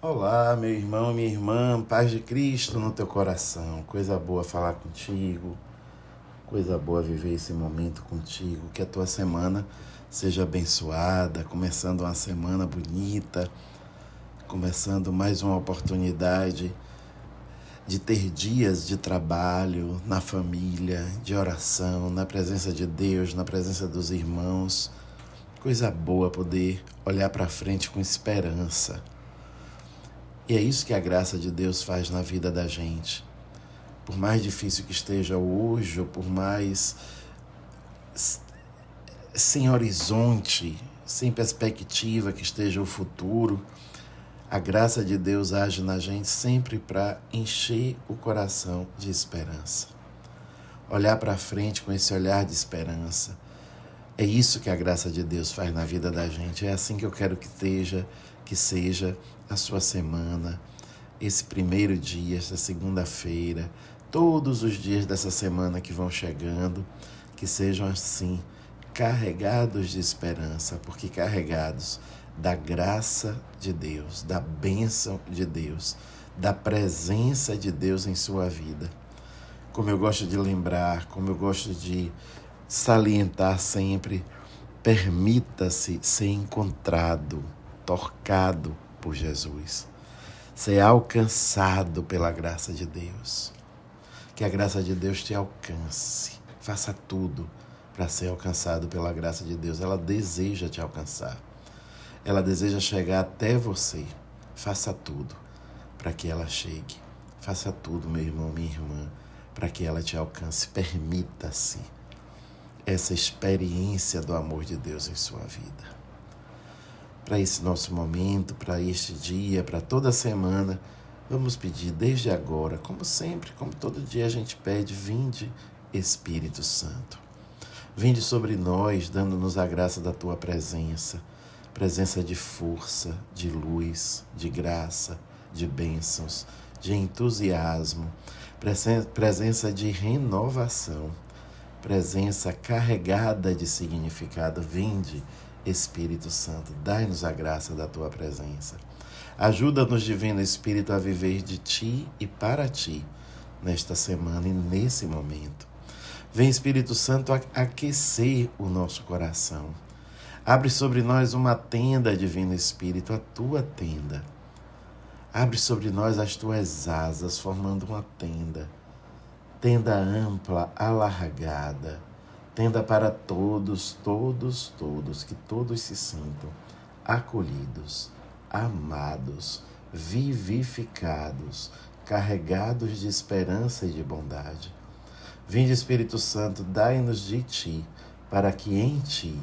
Olá, meu irmão, minha irmã, paz de Cristo no teu coração. Coisa boa falar contigo, coisa boa viver esse momento contigo. Que a tua semana seja abençoada, começando uma semana bonita, começando mais uma oportunidade de ter dias de trabalho na família, de oração, na presença de Deus, na presença dos irmãos. Coisa boa poder olhar para frente com esperança. E é isso que a graça de Deus faz na vida da gente. Por mais difícil que esteja hoje, ou por mais sem horizonte, sem perspectiva que esteja o futuro, a graça de Deus age na gente sempre para encher o coração de esperança. Olhar para frente com esse olhar de esperança. É isso que a graça de Deus faz na vida da gente. É assim que eu quero que seja a sua semana, esse primeiro dia, essa segunda-feira, todos os dias dessa semana que vão chegando, que sejam assim, carregados de esperança, porque carregados da graça de Deus, da bênção de Deus, da presença de Deus em sua vida. Como eu gosto de lembrar, como eu gosto de salientar sempre, permita-se ser encontrado, tocado por Jesus, ser alcançado pela graça de Deus. Que a graça de Deus te alcance. Faça tudo para ser alcançado pela graça de Deus. Ela deseja te alcançar. Ela deseja chegar até você. Faça tudo para que ela chegue. Faça tudo, meu irmão, minha irmã, para que ela te alcance. Permita-se essa experiência do amor de Deus em sua vida. Para esse nosso momento, para este dia, para toda a semana, vamos pedir desde agora, como sempre, como todo dia a gente pede, vinde Espírito Santo. Vinde sobre nós, dando-nos a graça da tua presença, presença de força, de luz, de graça, de bênçãos, de entusiasmo, presença de renovação, presença carregada de significado. Vinde, Espírito Santo, dai-nos a graça da tua presença. Ajuda-nos, Divino Espírito, a viver de ti e para ti, nesta semana e nesse momento. Vem, Espírito Santo, aquecer o nosso coração. Abre sobre nós uma tenda, Divino Espírito, a tua tenda. Abre sobre nós as tuas asas, formando uma tenda. Tenda ampla, alargada. Tenda para todos, que todos se sintam acolhidos, amados, vivificados, carregados de esperança e de bondade. Vinde, Espírito Santo, dai-nos de ti, para que em ti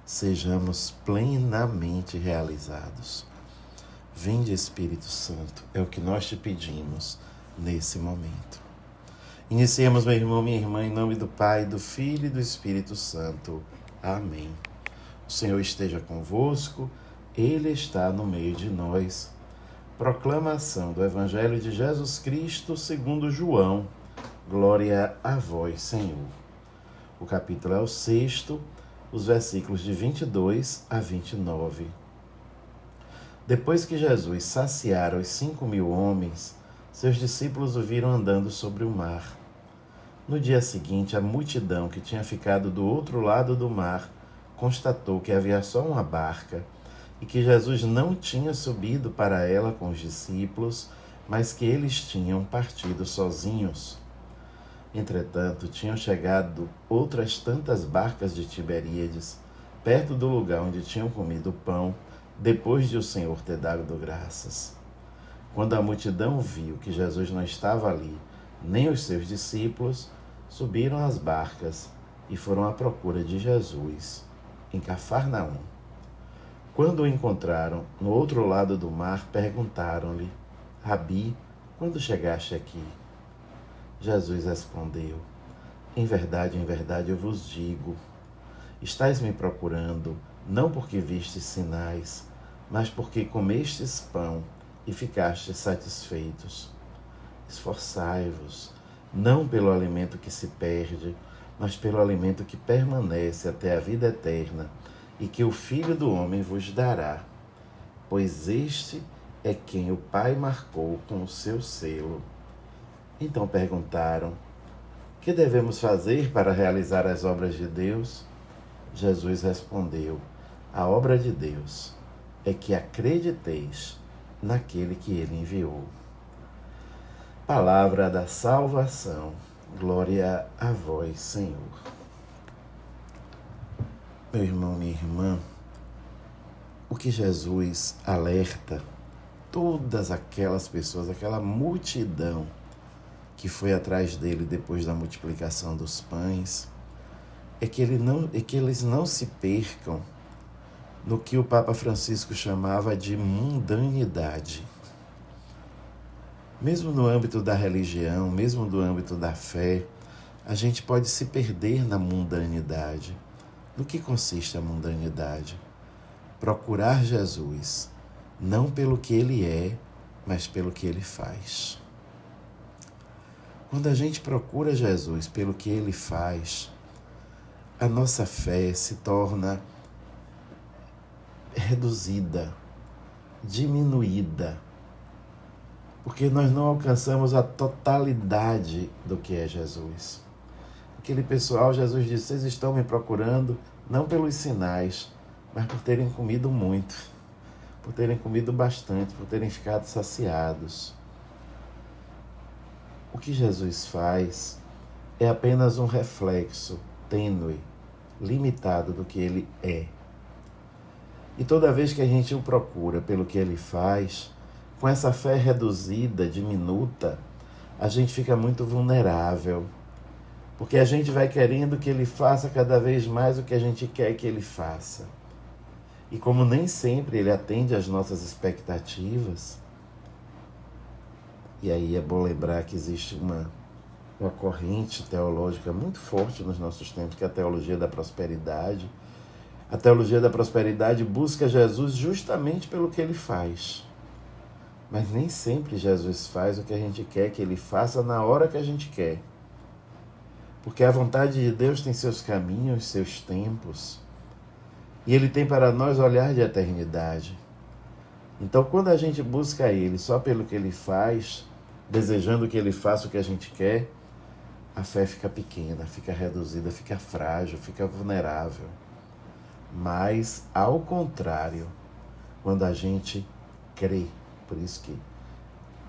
sejamos plenamente realizados. Vinde, Espírito Santo, é o que nós te pedimos nesse momento. Iniciemos, meu irmão, minha irmã, em nome do Pai, do Filho e do Espírito Santo. Amém. O Senhor esteja convosco, Ele está no meio de nós. Proclamação do Evangelho de Jesus Cristo segundo João. Glória a vós, Senhor. O capítulo é o 6º, os versículos de 22 a 29. Depois que Jesus saciara os 5.000 homens, seus discípulos o viram andando sobre o mar. No dia seguinte, a multidão que tinha ficado do outro lado do mar constatou que havia só uma barca e que Jesus não tinha subido para ela com os discípulos, mas que eles tinham partido sozinhos. Entretanto, tinham chegado outras tantas barcas de Tiberíades, perto do lugar onde tinham comido o pão, depois de o Senhor ter dado graças. Quando a multidão viu que Jesus não estava ali, nem os seus discípulos, subiram às barcas e foram à procura de Jesus, em Cafarnaum. Quando o encontraram no outro lado do mar, perguntaram-lhe: Rabi, quando chegaste aqui? Jesus respondeu: em verdade, eu vos digo, estáis me procurando, não porque vistes sinais, mas porque comestes pão e ficastes satisfeitos. Esforçai-vos, não pelo alimento que se perde, mas pelo alimento que permanece até a vida eterna, e que o Filho do Homem vos dará, pois este é quem o Pai marcou com o seu selo. Então perguntaram: que devemos fazer para realizar as obras de Deus? Jesus respondeu: a obra de Deus é que acrediteis naquele que ele enviou. Palavra da salvação. Glória a vós, Senhor. Meu irmão, minha irmã, o que Jesus alerta todas aquelas pessoas, aquela multidão que foi atrás dele depois da multiplicação dos pães, é que eles não se percam no que o Papa Francisco chamava de mundanidade. Mesmo no âmbito da religião, mesmo no âmbito da fé, a gente pode se perder na mundanidade. No que consiste a mundanidade? Procurar Jesus, não pelo que ele é, mas pelo que ele faz. Quando a gente procura Jesus pelo que ele faz, a nossa fé se torna reduzida, diminuída, porque nós não alcançamos a totalidade do que é Jesus. Aquele pessoal, Jesus disse: vocês estão me procurando não pelos sinais, mas por terem comido muito, por terem comido bastante, por terem ficado saciados. O que Jesus faz é apenas um reflexo tênue, limitado do que ele é. E toda vez que a gente o procura pelo que ele faz, com essa fé reduzida, diminuta, a gente fica muito vulnerável, porque a gente vai querendo que ele faça cada vez mais o que a gente quer que ele faça. E como nem sempre ele atende às nossas expectativas, e aí é bom lembrar que existe uma corrente teológica muito forte nos nossos tempos, que é a teologia da prosperidade. A teologia da prosperidade busca Jesus justamente pelo que ele faz. Mas nem sempre Jesus faz o que a gente quer que ele faça na hora que a gente quer. Porque a vontade de Deus tem seus caminhos, seus tempos. E ele tem para nós olhar de eternidade. Então, quando a gente busca ele só pelo que ele faz, desejando que ele faça o que a gente quer, a fé fica pequena, fica reduzida, fica frágil, fica vulnerável. Mas, ao contrário, quando a gente crê, por isso que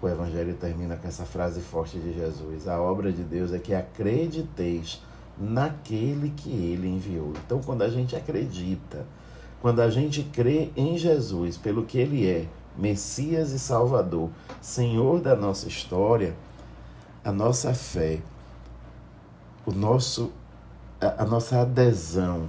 o Evangelho termina com essa frase forte de Jesus: a obra de Deus é que acrediteis naquele que ele enviou. Então, quando a gente acredita, quando a gente crê em Jesus pelo que ele é, Messias e Salvador, Senhor da nossa história, a nossa fé, a nossa adesão,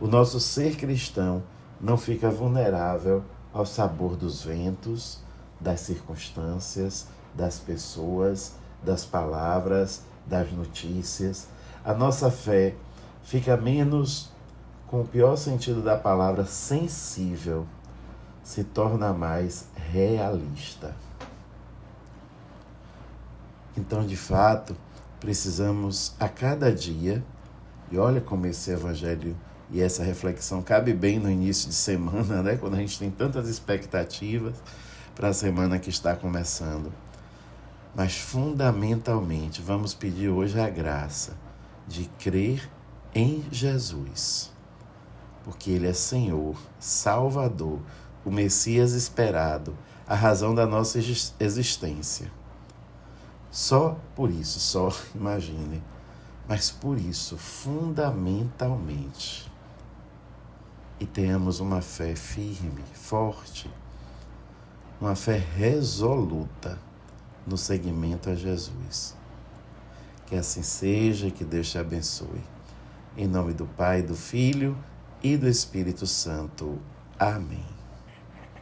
o nosso ser cristão não fica vulnerável ao sabor dos ventos, das circunstâncias, das pessoas, das palavras, das notícias. A nossa fé fica menos, com o pior sentido da palavra, sensível, se torna mais realista. Então, de fato, precisamos a cada dia, e olha como esse evangelho e essa reflexão cabe bem no início de semana, né? Quando a gente tem tantas expectativas para a semana que está começando. Mas, fundamentalmente, vamos pedir hoje a graça de crer em Jesus, porque ele é Senhor, Salvador, o Messias esperado, a razão da nossa existência. Só por isso, só imagine, mas por isso, fundamentalmente, e tenhamos uma fé firme, forte, uma fé resoluta no seguimento a Jesus. Que assim seja e que Deus te abençoe. Em nome do Pai, do Filho e do Espírito Santo. Amém.